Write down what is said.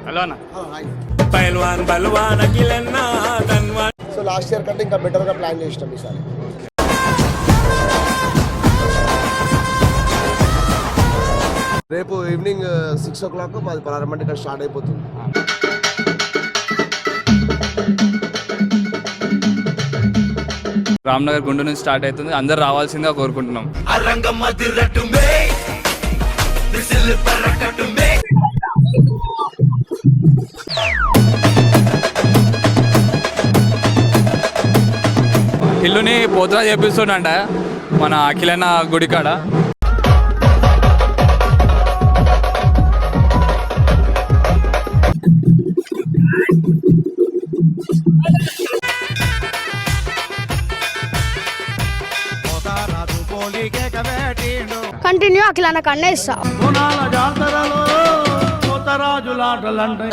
Hello అన్న. పైల్వాన్ బల్వాన్ అఖిలన్న ధన్వాన్. So last year కంటే ఇంకా బెటర్గా ప్లాన్ చేసినాం ఈసారి. రేపు ఈవినింగ్ 6 o'clock మాది ప్రారంభం ఇక్కడ స్టార్ట్ అయిపోతుంది. రామ్నగర్ గుండు నుంచి స్టార్ట్ అవుతుంది. అందరు రావాల్సిందిగా కోరుకుంటున్నాం. ఇల్లుని పోతురా చేపిస్తుండంట మన అఖిలన్న గుడికాడ. కంటిన్యూ అఖిలన్న కన్నే ఇస్తా. జాతరలో కొత్త రాజులాటలంటే